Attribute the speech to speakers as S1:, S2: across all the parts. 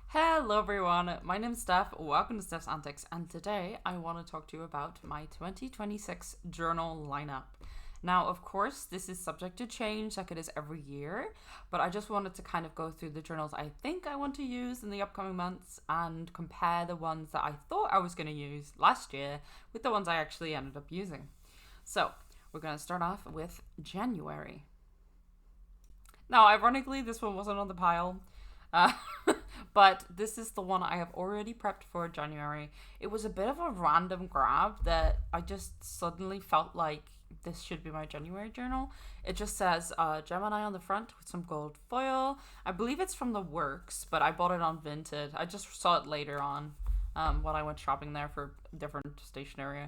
S1: Hello everyone, my name's Steph, welcome to Steph's Antics, and today I want to talk to you about my 2026 journal lineup. Now, of course, this is subject to change like it is every year, but I just wanted to kind of go through the journals I think I want to use in the upcoming months and compare the ones that I thought I was going to use last year with the ones I actually ended up using. So, we're going to start off with January. Now, ironically, this one wasn't on the pile. But this is the one I have already prepped for January. It was a bit of a random grab that I just suddenly felt like this should be my January journal. It just says Gemini on the front with some gold foil. I believe it's from the Works, but I bought it on Vinted. I just saw it later on when I went shopping there for different stationery.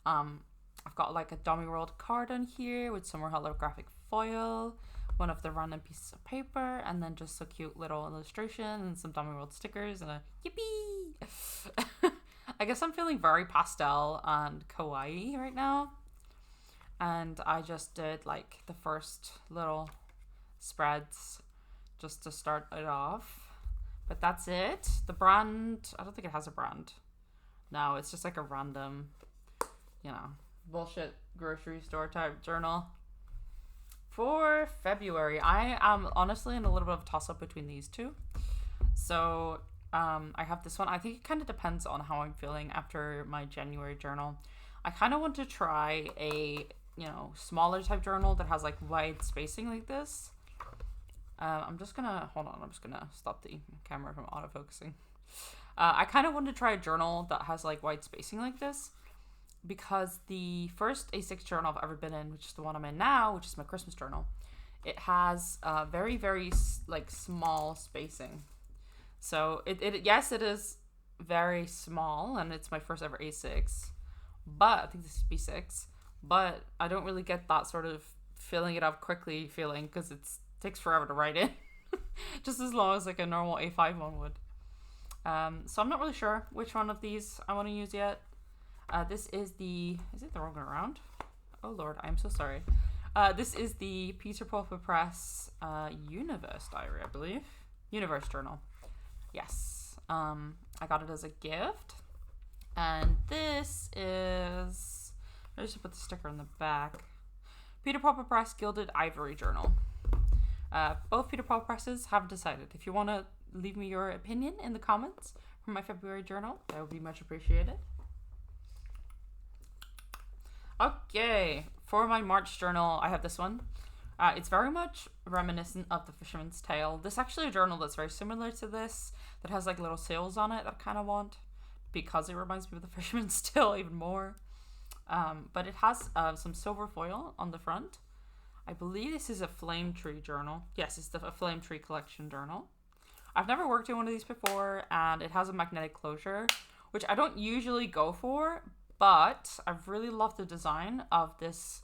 S1: I've got like a dummy rolled card on here with some more holographic foil, one of the random pieces of paper, and then just a cute little illustration and some dummy rolled stickers and a yippee. I guess I'm feeling very pastel and kawaii right now, and I just did like the first little spreads just to start it off, but that's it. The brand, I don't think it has a brand. No, it's just like a random, bullshit grocery store type journal. For February, I am honestly in a little bit of a toss-up between these two. So I have this one. I think it kind of depends on how I'm feeling after my January journal. I kind of want to try a, smaller type journal that has like wide spacing like this. I'm just going to stop the camera from autofocusing. I kind of want to try a journal that has like wide spacing like this, because the first A6 journal I've ever been in, which is the one I'm in now, which is my Christmas journal, it has very, very like small spacing. So it is very small, and it's my first ever A6, but I think this is B6, but I don't really get that sort of filling it up quickly feeling, because it takes forever to write it, just as long as like a normal A5 one would. So I'm not really sure which one of these I want to use yet. This is is it the wrong way around? Oh Lord, I'm so sorry. This is the Peter Pulper Press Universe Diary, I believe. Universe Journal. Yes. I got it as a gift. And this is, I just put the sticker on the back. Peter Pulper Press Gilded Ivory Journal. Both Peter Pulper Presses have decided. If you want to leave me your opinion in the comments for my February journal, that would be much appreciated. Okay, for my March journal, I have this one. It's very much reminiscent of The Fisherman's Tale. This is actually a journal that's very similar to this, that has like little sails on it that I kind of want, because it reminds me of The Fisherman's Tale even more. But it has some silver foil on the front. I believe this is a Flame Tree journal. Yes, it's a Flame Tree collection journal. I've never worked in one of these before, and it has a magnetic closure, which I don't usually go for, but I really love the design of this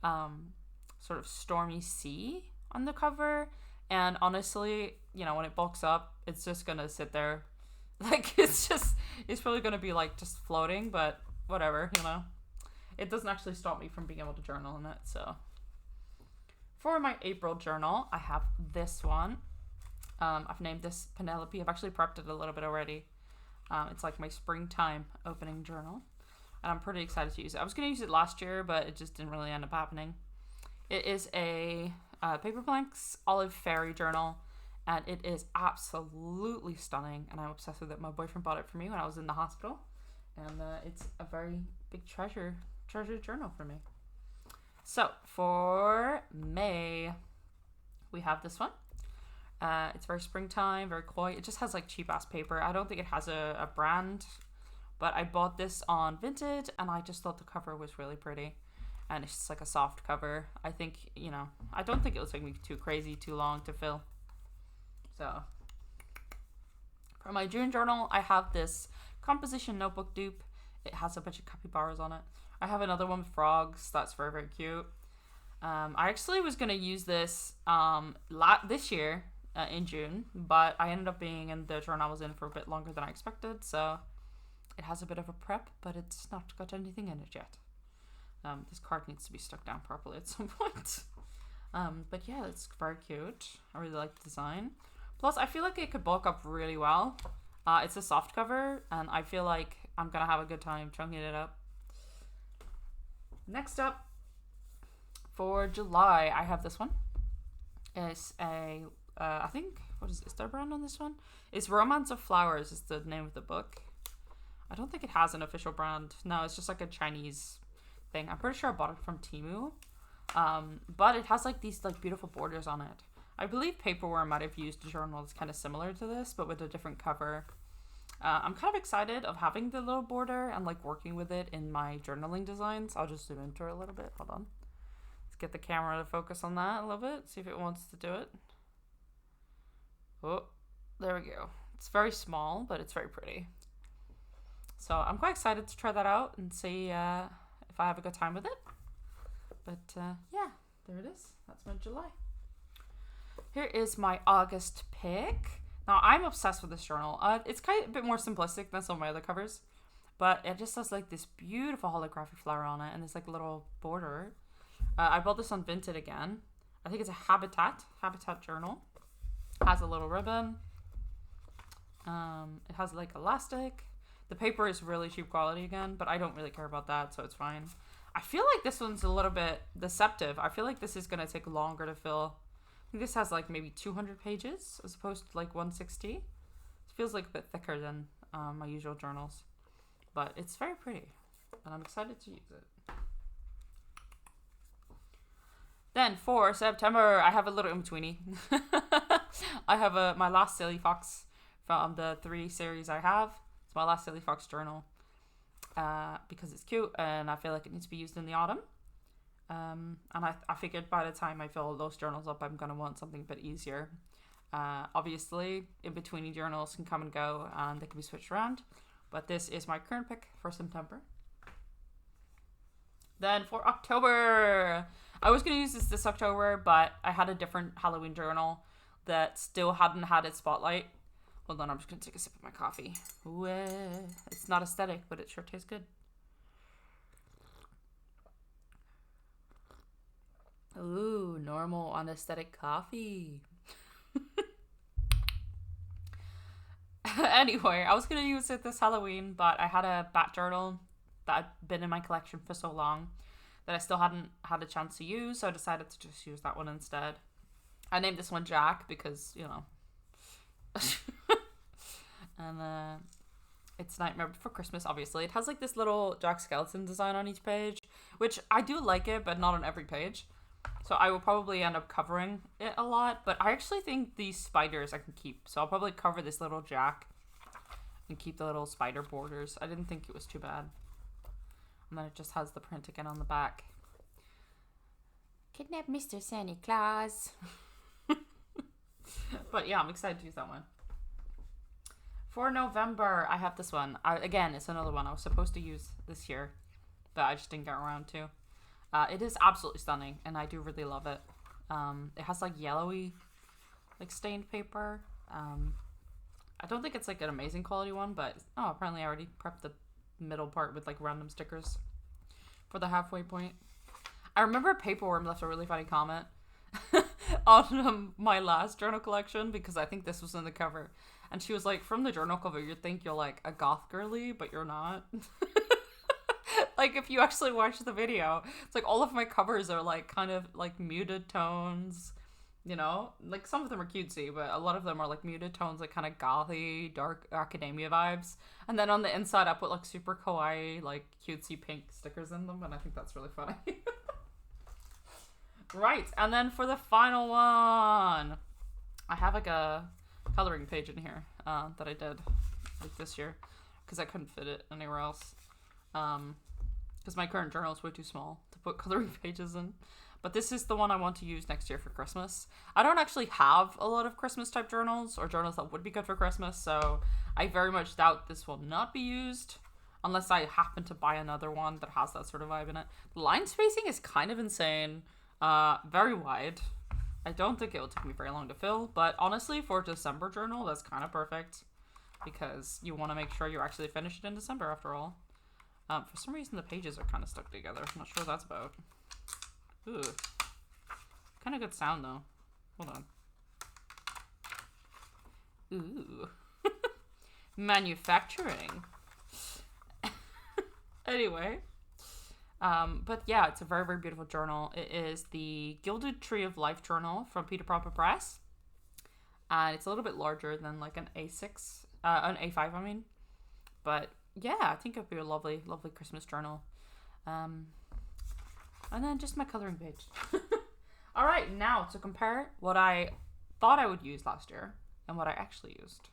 S1: sort of stormy sea on the cover. And honestly, when it bulks up, it's just going to sit there. Like, it's probably going to be like just floating, but whatever, It doesn't actually stop me from being able to journal in it, so. For my April journal, I have this one. I've named this Penelope. I've actually prepped it a little bit already. It's like my springtime opening journal, and I'm pretty excited to use it. I was going to use it last year, but it just didn't really end up happening. It is a Paper Blanks Olive Fairy journal, and it is absolutely stunning, and I'm obsessed with it. My boyfriend bought it for me when I was in the hospital, and it's a very big treasure journal for me. So for May, we have this one. It's very springtime, very coy. It just has like cheap ass paper. I don't think it has a brand, but I bought this on Vinted, and I just thought the cover was really pretty, and it's just like a soft cover. I think, I don't think it was like me too crazy, too long to fill. So for my June journal, I have this composition notebook dupe. It has a bunch of capybaras on it. I have another one with frogs. That's very, very cute. I actually was going to use this this year in June, but I ended up being in the journal I was in for a bit longer than I expected, so it has a bit of a prep, but it's not got anything in it yet. This card needs to be stuck down properly at some point. But yeah, it's very cute. I really like the design. Plus, I feel like it could bulk up really well. It's a soft cover, and I feel like I'm gonna have a good time chunking it up. Next up, for July, I have this one. It's a, I think, is there a brand on this one? It's Romance of Flowers is the name of the book. I don't think it has an official brand. No, it's just like a Chinese thing. I'm pretty sure I bought it from Temu. But it has like these like beautiful borders on it. I believe Paperware might have used a journal that's kind of similar to this, but with a different cover. I'm kind of excited of having the little border and like working with it in my journaling designs. I'll just zoom into it a little bit. Hold on. Let's get the camera to focus on that a little bit. See if it wants to do it. Oh, there we go. It's very small, but it's very pretty. So I'm quite excited to try that out and see if I have a good time with it. But yeah, there it is. That's my July. Here is my August pick. Now, I'm obsessed with this journal. It's kind of a bit more simplistic than some of my other covers, but it just has like this beautiful holographic flower on it and this like little border. I bought this on Vinted again. I think it's a Habitat journal. It has a little ribbon. It has like elastic. The paper is really cheap quality again, but I don't really care about that, so it's fine. I feel like this one's a little bit deceptive. I feel like this is going to take longer to fill. I think this has like maybe 200 pages as opposed to like 160. It feels like a bit thicker than my usual journals, but it's very pretty and I'm excited to use it. Then for September, I have a little in-betweenie. I have my last Silly Fox from the 3 series I have. It's my last Silly Fox journal because it's cute and I feel like it needs to be used in the autumn. And I figured by the time I fill those journals up, I'm going to want something a bit easier. Obviously, in-betweeny journals can come and go and they can be switched around. But this is my current pick for September. Then for October, I was going to use this October, but I had a different Halloween journal that still hadn't had its spotlight. Hold on, I'm just going to take a sip of my coffee. Ooh, it's not aesthetic, but it sure tastes good. Ooh, normal unaesthetic coffee. Anyway, I was going to use it this Halloween, but I had a bat journal that had been in my collection for so long that I still hadn't had a chance to use, so I decided to just use that one instead. I named this one Jack because, you know. And it's Nightmare Before Christmas, obviously. It has like this little Jack Skeleton design on each page, which I do like it, but not on every page. So I will probably end up covering it a lot, but I actually think these spiders I can keep. So I'll probably cover this little Jack and keep the little spider borders. I didn't think it was too bad. And then it just has the print again on the back. Kidnap Mr. Santa Claus. But yeah, I'm excited to use that one. For November, I have this one. Again, it's another one I was supposed to use this year, but I just didn't get around to. It is absolutely stunning, and I do really love it. It has like yellowy, like stained paper. I don't think it's like an amazing quality one, but apparently I already prepped the middle part with like random stickers for the halfway point. I remember Paperworm left a really funny comment on my last journal collection because I think this was in the cover, and she was like, "From the journal cover, you'd think you're like a goth girly, but you're not." Like, if you actually watch the video, it's like all of my covers are like kind of like muted tones, you know, like some of them are cutesy, but a lot of them are like muted tones, like kind of gothy, dark academia vibes. And then on the inside, I put like super kawaii, like cutesy pink stickers in them, and I think that's really funny. Right, and then for the final one, I have like a coloring page in here that I did like this year because I couldn't fit it anywhere else. Because my current journal is way too small to put coloring pages in. But this is the one I want to use next year for Christmas. I don't actually have a lot of Christmas type journals or journals that would be good for Christmas, so I very much doubt this will not be used unless I happen to buy another one that has that sort of vibe in it. The line spacing is kind of insane. Very wide. I don't think it will take me very long to fill, but honestly, for a December journal, that's kind of perfect because you want to make sure you actually finish it in December after all. For some reason, the pages are kind of stuck together. I'm not sure what that's about. Ooh. Kind of good sound, though. Hold on. Ooh. Manufacturing. Anyway. But yeah, it's a very, very beautiful journal. It is the Gilded Tree of Life journal from Peter Proper Press. And it's a little bit larger than like an A6, an A5, I mean. But yeah, I think it'd be a lovely, lovely Christmas journal. And then just my coloring page. All right, now to compare what I thought I would use last year and what I actually used.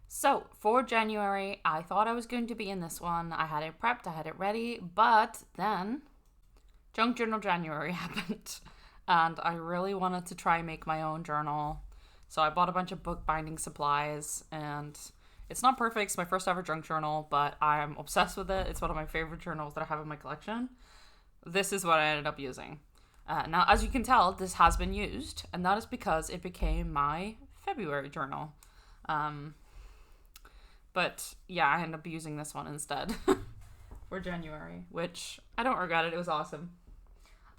S1: So for January, I thought I was going to be in this one. I had it prepped, I had it ready, but then Junk Journal January happened. And I really wanted to try and make my own journal. So I bought a bunch of bookbinding supplies, and it's not perfect. It's my first ever junk journal, but I'm obsessed with it. It's one of my favorite journals that I have in my collection. This is what I ended up using. Now, as you can tell, this has been used, and that is because it became my February journal. But yeah, I ended up using this one instead for January, which I don't regret it. It was awesome.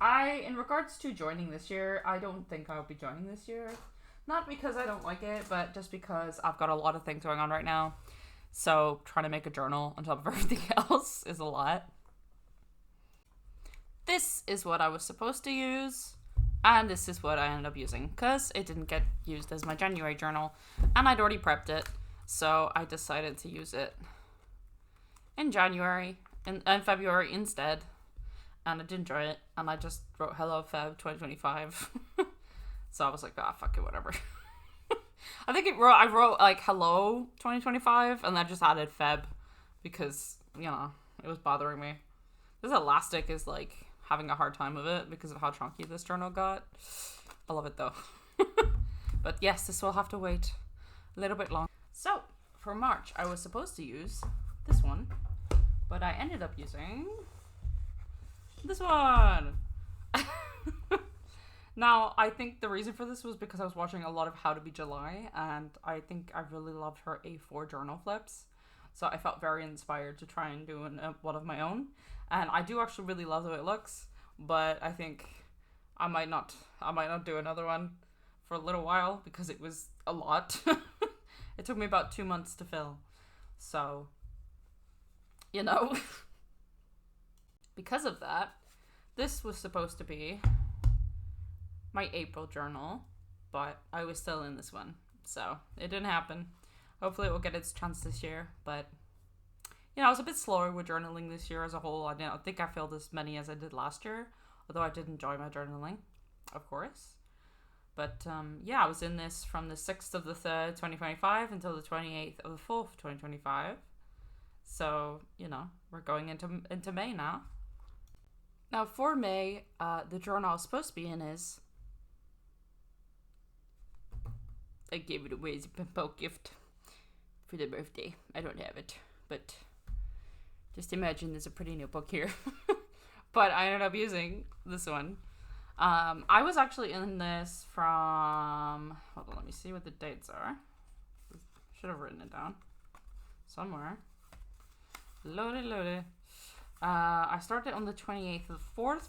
S1: In regards to joining this year, I don't think I'll be joining this year. Not because I don't like it, but just because I've got a lot of things going on right now. So trying to make a journal on top of everything else is a lot. This is what I was supposed to use, and this is what I ended up using, because it didn't get used as my January journal, and I'd already prepped it, so I decided to use it in January and February instead, and I did enjoy it, and I just wrote Hello Feb 2025. So I was like, fuck it, whatever. I wrote like Hello 2025, and I just added Feb because, you know, it was bothering me. This elastic is like having a hard time with it because of how chunky this journal got. I love it though. But yes, this will have to wait a little bit long. So for March, I was supposed to use this one, but I ended up using this one. Now, I think the reason for this was because I was watching a lot of How to Be July, and I think I really loved her A4 journal flips. So I felt very inspired to try and do one of my own. And I do actually really love the way it looks, but I think I might not do another one for a little while because it was a lot. It took me about 2 months to fill. So, you know, because of that, this was supposed to be my April journal, but I was still in this one, so it didn't happen. Hopefully it will get its chance this year, but you know, I was a bit slower with journaling this year as a whole. I don't think I filled as many as I did last year, although I did enjoy my journaling, of course. But yeah, I was in this from the 6th of the 3rd, 2025 until the 28th of the 4th, 2025. So, you know, we're going into May now. Now for May, the journal I was supposed to be in is, I gave it away as a pimple gift for the birthday. I don't have it, but just imagine there's a pretty notebook here. But I ended up using this one. I was actually in this from, hold on, let me see what the dates are. Should have written it down somewhere. Loaded. I started on the 28th of the 4th,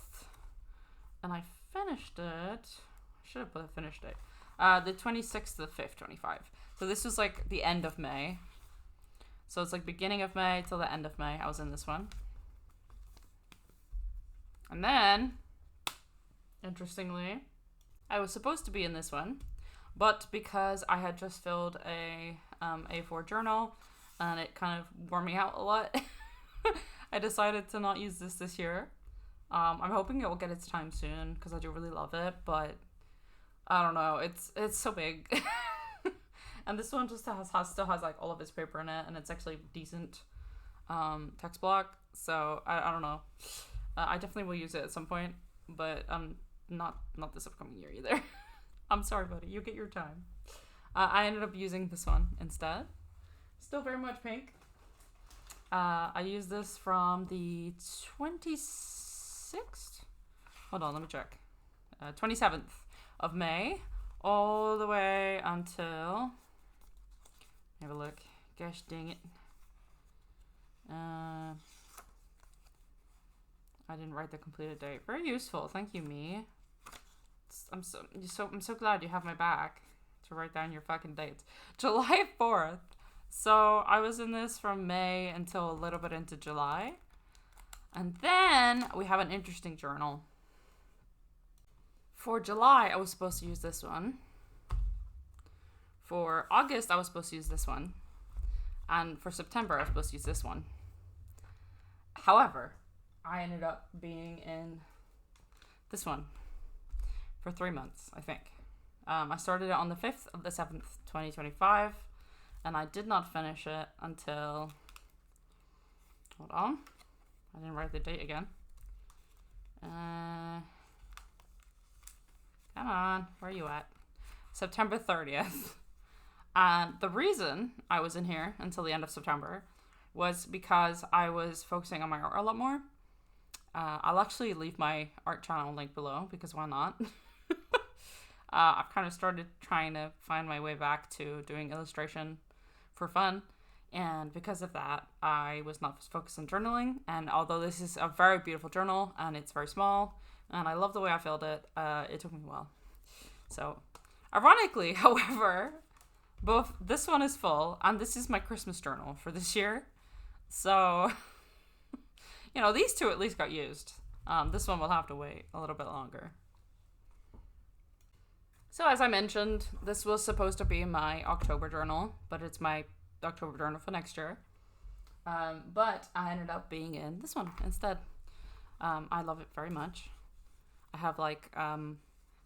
S1: and I finished it. I should have put a finish date. The 26th of the 5th, 25. So this was like the end of May. So it's like beginning of May till the end of May. I was in this one. And then, interestingly, I was supposed to be in this one, but because I had just filled a A4 journal and it kind of wore me out a lot, I decided to not use this year. I'm hoping it will get its time soon because I do really love it, but I don't know. It's so big. And this one just still has like all of its paper in it, and it's actually decent text block. So I don't know. I definitely will use it at some point, but not this upcoming year either. I'm sorry, buddy. You get your time. I ended up using this one instead. Still very much pink. I used this from the 26th. Hold on, let me check. 27th of May, all the way until. Have a look. Gosh dang it. I didn't write the completed date. Very useful. Thank you, me. I'm so glad you have my back to write down your fucking dates. July 4th. So I was in this from May until a little bit into July. And then we have an interesting journal. For July, I was supposed to use this one. For August, I was supposed to use this one. And for September, I was supposed to use this one. However, I ended up being in this one for 3 months, I think. I started it on the 5th of the 7th, 2025. And I did not finish it until... Hold on. I didn't write the date again. Come on. Where are you at? September 30th. And the reason I was in here until the end of September was because I was focusing on my art a lot more. I'll actually leave my art channel link below because why not? I've kind of started trying to find my way back to doing illustration for fun. And because of that, I was not focused on journaling. And although this is a very beautiful journal and it's very small and I love the way I filled it, it took me a while. So ironically, however, both this one is full and this is my Christmas journal for this year. So, you know, these two at least got used. This one will have to wait a little bit longer. So as I mentioned, this was supposed to be my October journal, but it's my October journal for next year. But I ended up being in this one instead. I love it very much. I have like,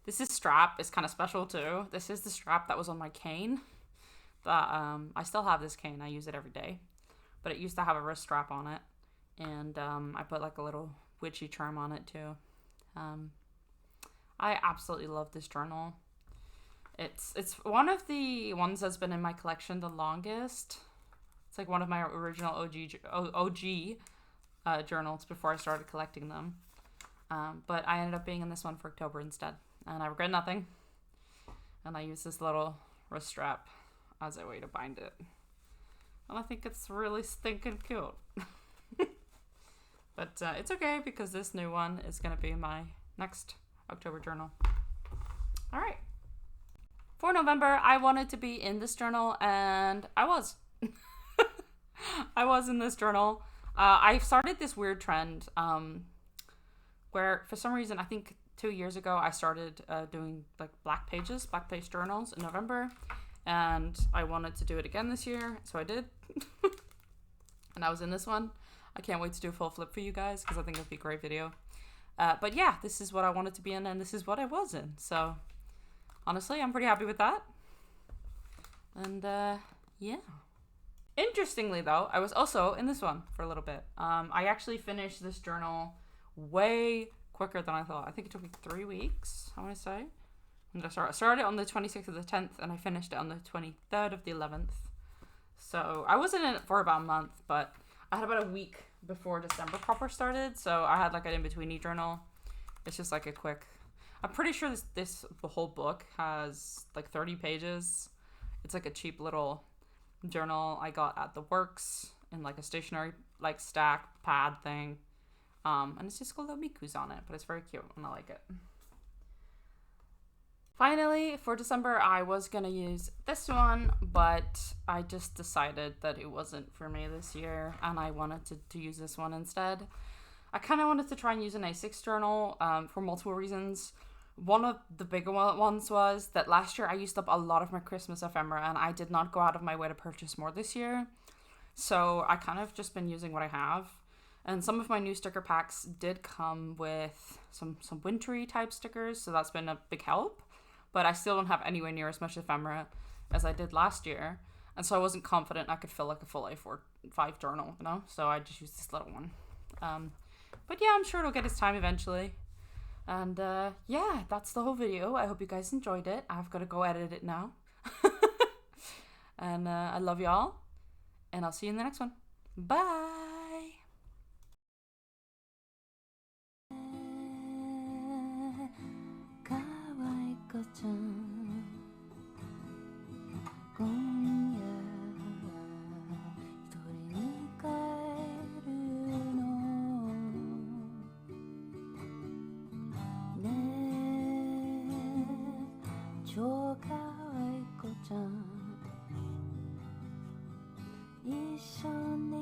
S1: this is strap is kind of special too. This is the strap that was on my cane. That I still have this cane. I use it every day. But it used to have a wrist strap on it. And I put like a little witchy charm on it too. I absolutely love this journal. It's one of the ones that's been in my collection the longest. It's like one of my original OG journals before I started collecting them. But I ended up being in this one for October instead. And I regret nothing. And I use this little wrist strap as a way to bind it. And I think it's really stinking cute. But it's okay because this new one is going to be my next October journal. All right. For November, I wanted to be in this journal, and I was. I was in this journal. I started this weird trend where, for some reason, I think 2 years ago, I started doing like black page journals in November, and I wanted to do it again this year, so I did. And I was in this one. I can't wait to do a full flip for you guys because I think it'll be a great video. But yeah, this is what I wanted to be in, and this is what I was in. So honestly, I'm pretty happy with that. And yeah. Interestingly though, I was also in this one for a little bit. I actually finished this journal way quicker than I thought. I think it took me 3 weeks, I want to say. And I started on the 26th of the 10th and I finished it on the 23rd of the 11th. So I wasn't in it for about a month, but I had about a week before December proper started. So I had like an in-betweeny journal. It's just like a quick... I'm pretty sure the whole book has like 30 pages. It's like a cheap little journal I got at the Works in like a stationery like stack pad thing. And it's just got little mikus on it, but it's very cute and I like it. Finally, for December, I was going to use this one, but I just decided that it wasn't for me this year and I wanted to use this one instead. I kind of wanted to try and use an A6 journal for multiple reasons. One of the bigger ones was that last year I used up a lot of my Christmas ephemera and I did not go out of my way to purchase more this year. So I kind of just been using what I have. And some of my new sticker packs did come with some wintry type stickers, so that's been a big help. But I still don't have anywhere near as much ephemera as I did last year. And so I wasn't confident I could fill like a full A5 journal, you know? So I just used this little one. But yeah, I'm sure it'll get its time eventually. And yeah, that's the whole video. I hope you guys enjoyed it. I've got to go edit it now. And I love y'all. And I'll see you in the next one. Bye! ちゃん今夜は一人に帰るのねえ超可愛い
S2: 一緒に